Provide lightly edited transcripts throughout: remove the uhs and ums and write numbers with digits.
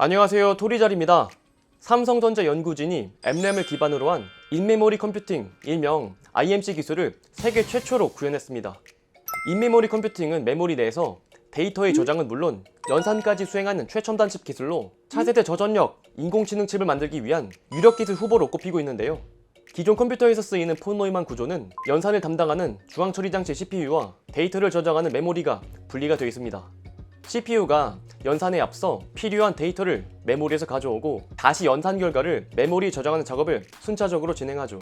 안녕하세요, 토리잘입니다. 삼성전자 연구진이 M램을 기반으로 한 인메모리 컴퓨팅, 일명 IMC 기술을 세계 최초로 구현했습니다. 인메모리 컴퓨팅은 메모리 내에서 데이터의 저장은 물론 연산까지 수행하는 최첨단 칩 기술로 차세대 저전력 인공지능 칩을 만들기 위한 유력 기술 후보로 꼽히고 있는데요. 기존 컴퓨터에서 쓰이는 폰 노이만 구조는 연산을 담당하는 중앙 처리 장치 CPU와 데이터를 저장하는 메모리가 분리가 되어 있습니다. CPU가 연산에 앞서 필요한 데이터를 메모리에서 가져오고 다시 연산 결과를 메모리에 저장하는 작업을 순차적으로 진행하죠.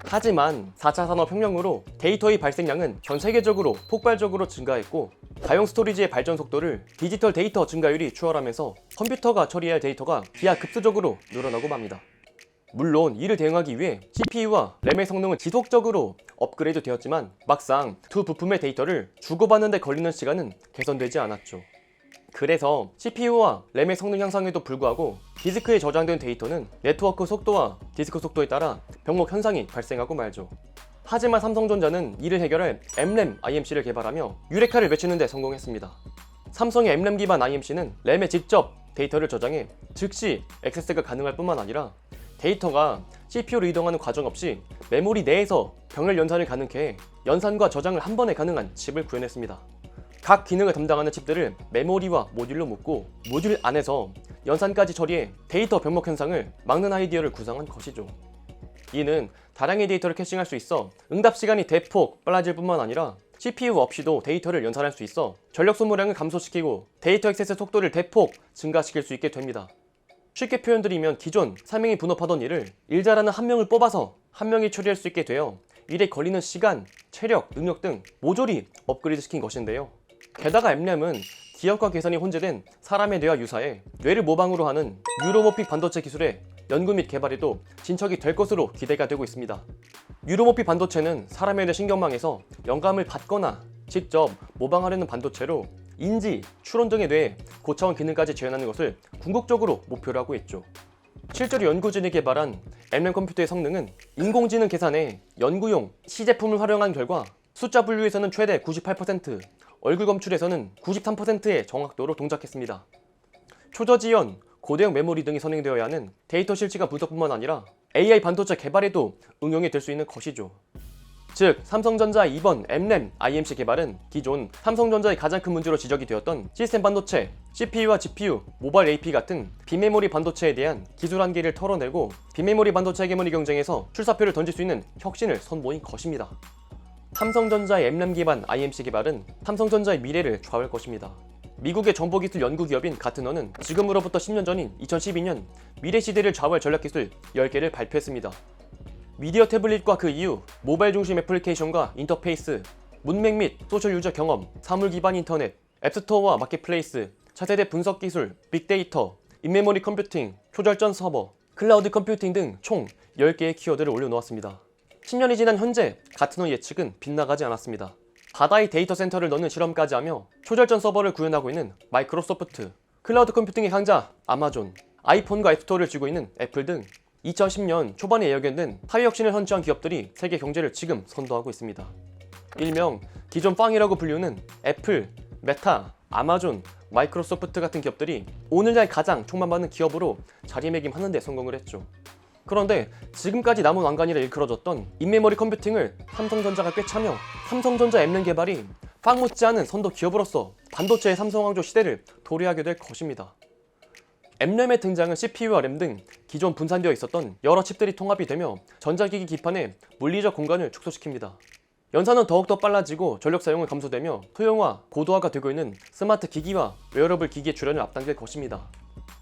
하지만 4차 산업혁명으로 데이터의 발생량은 전 세계적으로 폭발적으로 증가했고 가용 스토리지의 발전 속도를 디지털 데이터 증가율이 추월하면서 컴퓨터가 처리해야 할 데이터가 기하급수적으로 늘어나고 맙니다. 물론 이를 대응하기 위해 CPU와 램의 성능은 지속적으로 업그레이드 되었지만 막상 두 부품의 데이터를 주고받는 데 걸리는 시간은 개선되지 않았죠. 그래서 CPU와 램의 성능 향상에도 불구하고 디스크에 저장된 데이터는 네트워크 속도와 디스크 속도에 따라 병목 현상이 발생하고 말죠. 하지만 삼성전자는 이를 해결할 M램 IMC를 개발하며 유레카를 외치는 데 성공했습니다. 삼성의 M램 기반 IMC는 램에 직접 데이터를 저장해 즉시 액세스가 가능할 뿐만 아니라 데이터가 CPU로 이동하는 과정 없이 메모리 내에서 병렬 연산을 가능케 해 연산과 저장을 한 번에 가능한 칩을 구현했습니다. 각 기능을 담당하는 칩들을 메모리와 모듈로 묶고 모듈 안에서 연산까지 처리해 데이터 병목 현상을 막는 아이디어를 구상한 것이죠. 이는 다량의 데이터를 캐싱할 수 있어 응답 시간이 대폭 빨라질 뿐만 아니라 CPU 없이도 데이터를 연산할 수 있어 전력 소모량을 감소시키고 데이터 액세스 속도를 대폭 증가시킬 수 있게 됩니다. 쉽게 표현드리면 기존 3명이 분업하던 일을 일 잘하는 한 명을 뽑아서 한 명이 처리할 수 있게 되어 일에 걸리는 시간, 체력, 능력 등 모조리 업그레이드 시킨 것인데요. 게다가 M램은 기억과 계산이 혼재된 사람의 뇌와 유사해 뇌를 모방으로 하는 뉴로모픽 반도체 기술의 연구 및 개발에도 진척이 될 것으로 기대가 되고 있습니다. 뉴로모픽 반도체는 사람의 뇌 신경망에서 영감을 받거나 직접 모방하려는 반도체로 인지, 추론 등의 뇌에 고차원 기능까지 재현하는 것을 궁극적으로 목표로 하고 있죠. 실제로 연구진이 개발한 M램 컴퓨터의 성능은 인공지능 계산에 연구용 시제품을 활용한 결과 숫자 분류에서는 최대 98%, 얼굴 검출에서는 93%의 정확도로 동작했습니다. 초저지연, 고대형 메모리 등이 선행되어야 하는 데이터 실시간 분석뿐만 아니라 AI 반도체 개발에도 응용이 될 수 있는 것이죠. 즉, 삼성전자의 이번 M램 IMC 개발은 기존 삼성전자의 가장 큰 문제로 지적이 되었던 시스템 반도체, CPU와 GPU, 모바일 AP 같은 빈메모리 반도체에 대한 기술 한계를 털어내고 빈메모리 반도체 헤게모니 경쟁에서 출사표를 던질 수 있는 혁신을 선보인 것입니다. 삼성전자의 M램 기반 IMC 개발은 삼성전자의 미래를 좌우할 것입니다. 미국의 정보기술 연구기업인 가트너는 지금으로부터 10년 전인 2012년 미래 시대를 좌우할 전략기술 10개를 발표했습니다. 미디어 태블릿과 그 이후 모바일 중심 애플리케이션과 인터페이스, 문맥 및 소셜 유저 경험, 사물 기반 인터넷, 앱스토어와 마켓플레이스, 차세대 분석 기술, 빅데이터, 인메모리 컴퓨팅, 초절전 서버, 클라우드 컴퓨팅 등 총 10개의 키워드를 올려놓았습니다. 10년이 지난 현재 가트너 예측은 빗나가지 않았습니다. 바다의 데이터 센터를 넣는 실험까지 하며 초절전 서버를 구현하고 있는 마이크로소프트, 클라우드 컴퓨팅의 강자 아마존, 아이폰과 앱스토어를 쥐고 있는 애플 등 2010년 초반에 예견된 사회 혁신을 선취한 기업들이 세계 경제를 지금 선도하고 있습니다. 일명 기존 빵이라고 불리우는 애플, 메타, 아마존, 마이크로소프트 같은 기업들이 오늘날 가장 촉망받는 기업으로 자리매김하는 데 성공을 했죠. 그런데 지금까지 남은 왕관이라 일컬어졌던 인메모리 컴퓨팅을 삼성전자가 꿰차며 삼성전자 M램 개발이 빵 못지않은 선도 기업으로서 반도체의 삼성왕조 시대를 도래하게 될 것입니다. M램의 등장은 CPU와 램 등 기존 분산되어 있었던 여러 칩들이 통합이 되며 전자기기 기판의 물리적 공간을 축소시킵니다. 연산은 더욱더 빨라지고 전력 사용은 감소되며 소형화, 고도화가 되고 있는 스마트 기기와 웨어러블 기기의 출현을 앞당길 것입니다.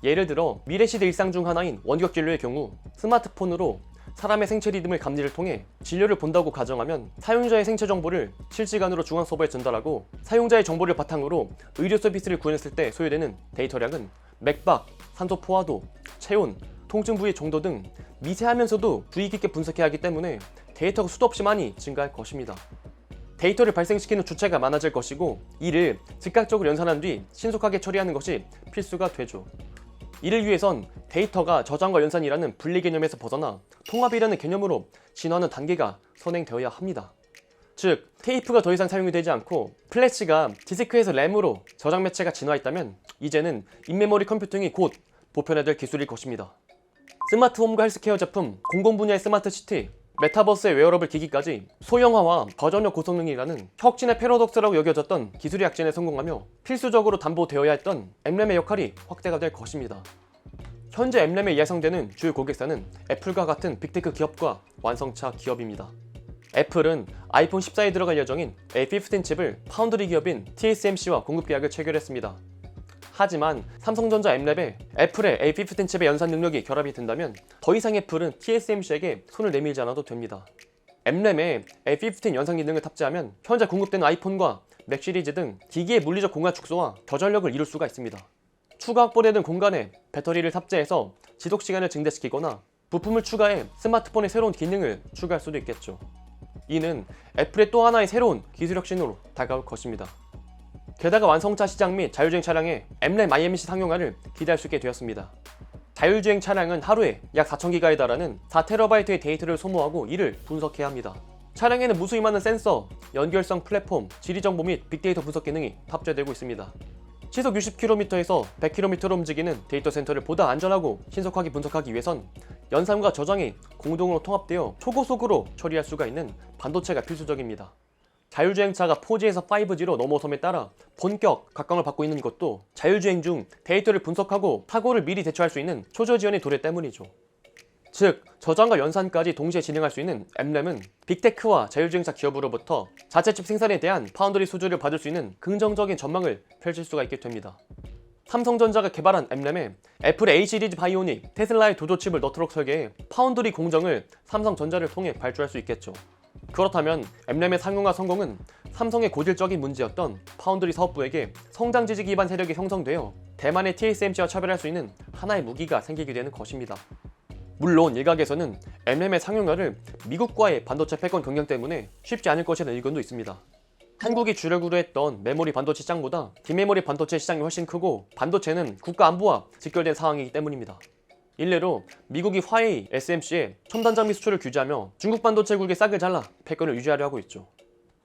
예를 들어 미래시대 일상 중 하나인 원격 진료의 경우 스마트폰으로 사람의 생체 리듬을 감지를 통해 진료를 본다고 가정하면 사용자의 생체 정보를 실시간으로 중앙 서버에 전달하고 사용자의 정보를 바탕으로 의료 서비스를 구현했을 때 소요되는 데이터량은 맥박, 산소 포화도, 체온, 통증 부위 정도 등 미세하면서도 주의 깊게 분석해야 하기 때문에 데이터가 수도 없이 많이 증가할 것입니다. 데이터를 발생시키는 주체가 많아질 것이고 이를 즉각적으로 연산한 뒤 신속하게 처리하는 것이 필수가 되죠. 이를 위해선 데이터가 저장과 연산이라는 분리 개념에서 벗어나 통합이라는 개념으로 진화하는 단계가 선행되어야 합니다. 즉, 테이프가 더 이상 사용이 되지 않고 플래시가 디스크에서 램으로 저장 매체가 진화했다면 이제는 인메모리 컴퓨팅이 곧 보편화될 기술일 것입니다. 스마트홈과 헬스케어 제품, 공공 분야의 스마트시티, 메타버스의 웨어러블 기기까지 소형화와 저전력 고성능이라는 혁신의 패러독스라고 여겨졌던 기술의 약진에 성공하며 필수적으로 담보되어야 했던 엠램의 역할이 확대가 될 것입니다. 현재 엠램에 예상되는 주요 고객사는 애플과 같은 빅테크 기업과 완성차 기업입니다. 애플은 아이폰 14에 들어갈 예정인 A15 칩을 파운드리 기업인 TSMC와 공급 계약을 체결했습니다. 하지만 삼성전자 엠랩에 애플의 A15 칩의 연산 능력이 결합이 된다면 더 이상 애플은 TSMC에게 손을 내밀지 않아도 됩니다. 엠램에 A15 연산 기능을 탑재하면 현재 공급되는 아이폰과 맥 시리즈 등 기기의 물리적 공간 축소와 저전력을 이룰 수가 있습니다. 추가 확보되는 공간에 배터리를 탑재해서 지속시간을 증대시키거나 부품을 추가해 스마트폰의 새로운 기능을 추가할 수도 있겠죠. 이는 애플의 또 하나의 새로운 기술 혁신으로 다가올 것입니다. 게다가 완성차 시장 및 자율주행 차량의 엠램 IMC 상용화를 기대할 수 있게 되었습니다. 자율주행 차량은 하루에 약 4,000기가에 달하는 4TB의 데이터를 소모하고 이를 분석해야 합니다. 차량에는 무수히 많은 센서, 연결성 플랫폼, 지리정보 및 빅데이터 분석 기능이 탑재되고 있습니다. 시속 60km에서 100km로 움직이는 데이터 센터를 보다 안전하고 신속하게 분석하기 위해선 연산과 저장이 공동으로 통합되어 초고속으로 처리할 수가 있는 반도체가 필수적입니다. 자율주행차가 4G에서 5G로 넘어섬에 따라 본격 각광을 받고 있는 것도 자율주행 중 데이터를 분석하고 사고를 미리 대처할 수 있는 초저 지원의 도래 때문이죠. 즉, 저장과 연산까지 동시에 진행할 수 있는 엠램은 빅테크와 자율주행차 기업으로부터 자체 칩 생산에 대한 파운드리 수주를 받을 수 있는 긍정적인 전망을 펼칠 수가 있게 됩니다. 삼성전자가 개발한 엠램에 애플의 A 시리즈 바이오닉, 테슬라의 도조 칩을 넣도록 설계해 파운드리 공정을 삼성전자를 통해 발주할 수 있겠죠. 그렇다면 엠램의 상용화 성공은 삼성의 고질적인 문제였던 파운드리 사업부에게 성장 지지 기반 세력이 형성되어 대만의 TSMC와 차별할 수 있는 하나의 무기가 생기게 되는 것입니다. 물론 일각에서는 엠램의 상용화를 미국과의 반도체 패권 경쟁 때문에 쉽지 않을 것이라는 의견도 있습니다. 한국이 주력으로 했던 메모리 반도체 시장보다 뒷메모리 반도체 시장이 훨씬 크고 반도체는 국가 안보와 직결된 상황이기 때문입니다. 일례로 미국이 화웨이, SMC에 첨단 장비 수출을 규제하며 중국 반도체국의 싹을 잘라 패권을 유지하려 하고 있죠.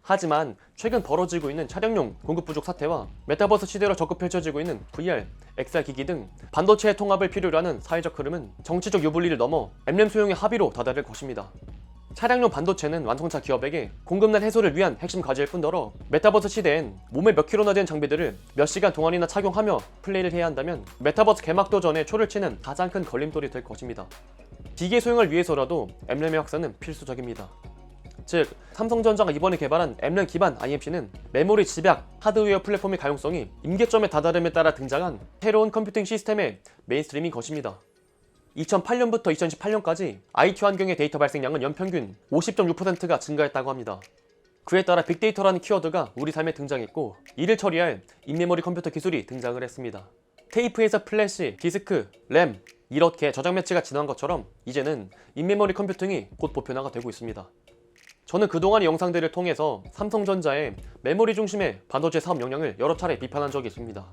하지만 최근 벌어지고 있는 차량용 공급 부족 사태와 메타버스 시대로 적극 펼쳐지고 있는 VR, XR 기기 등 반도체의 통합을 필요로 하는 사회적 흐름은 정치적 유불리를 넘어 엠램 소용의 합의로 다다를 것입니다. 차량용 반도체는 완성차 기업에게 공급난 해소를 위한 핵심 과제일 뿐더러 메타버스 시대엔 몸에 몇 킬로나 된 장비들을 몇 시간 동안이나 착용하며 플레이를 해야 한다면 메타버스 개막도 전에 초를 치는 가장 큰 걸림돌이 될 것입니다. 기계 소형을 위해서라도 엠램의 확산은 필수적입니다. 즉, 삼성전자가 이번에 개발한 엠램 기반 IMC는 메모리 집약, 하드웨어 플랫폼의 가용성이 임계점에 다다름에 따라 등장한 새로운 컴퓨팅 시스템의 메인스트림인 것입니다. 2008년부터 2018년까지 IT 환경의 데이터 발생량은 연평균 50.6%가 증가했다고 합니다. 그에 따라 빅데이터라는 키워드가 우리 삶에 등장했고 이를 처리할 인메모리 컴퓨터 기술이 등장을 했습니다. 테이프에서 플래시, 디스크, 램 이렇게 저장 매치가 지난 것처럼 이제는 인메모리 컴퓨팅이 곧 보편화가 되고 있습니다. 저는 그동안의 영상들을 통해서 삼성전자의 메모리 중심의 반도체 사업 역량을 여러 차례 비판한 적이 있습니다.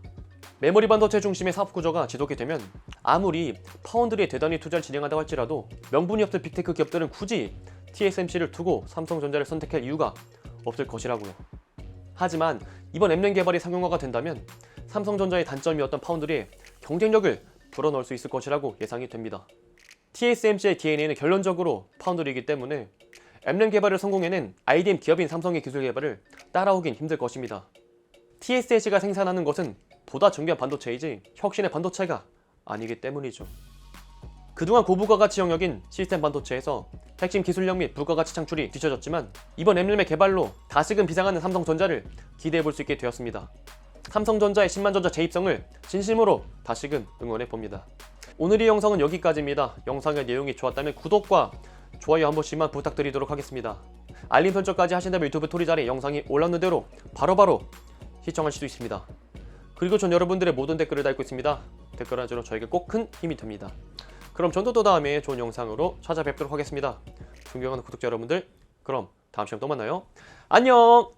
메모리 반도체 중심의 사업 구조가 지속이 되면 아무리 파운드리에 대단히 투자를 진행한다고 할지라도 명분이 없을 빅테크 기업들은 굳이 TSMC를 두고 삼성전자를 선택할 이유가 없을 것이라고요. 하지만 이번 엠램 개발이 상용화가 된다면 삼성전자의 단점이었던 파운드리에 경쟁력을 불어넣을 수 있을 것이라고 예상이 됩니다. TSMC의 DNA는 결론적으로 파운드리이기 때문에 엠램 개발을 성공해낸 IDM 기업인 삼성의 기술 개발을 따라오긴 힘들 것입니다. TSMC가 생산하는 것은 보다 정교한 반도체이지 혁신의 반도체가 아니기 때문이죠. 그동안 고부가가치 영역인 시스템 반도체에서 핵심 기술력 및 부가가치 창출이 뒤처졌지만 이번 엠램의 개발로 다시금 비상하는 삼성전자를 기대해볼 수 있게 되었습니다. 삼성전자의 10만전자 재입성을 진심으로 다시금 응원해봅니다. 오늘 이 영상은 여기까지입니다. 영상의 내용이 좋았다면 구독과 좋아요 한 번씩만 부탁드리도록 하겠습니다. 알림 설정까지 하신다면 유튜브 토리자리 영상이 올라오는 대로 바로바로 시청하실 수 있습니다. 그리고 전 여러분들의 모든 댓글을 달고 있습니다. 댓글 한 줄은 저에게 꼭 큰 힘이 됩니다. 그럼 전 또 다음에 좋은 영상으로 찾아뵙도록 하겠습니다. 존경하는 구독자 여러분들, 그럼 다음 시간에 또 만나요. 안녕!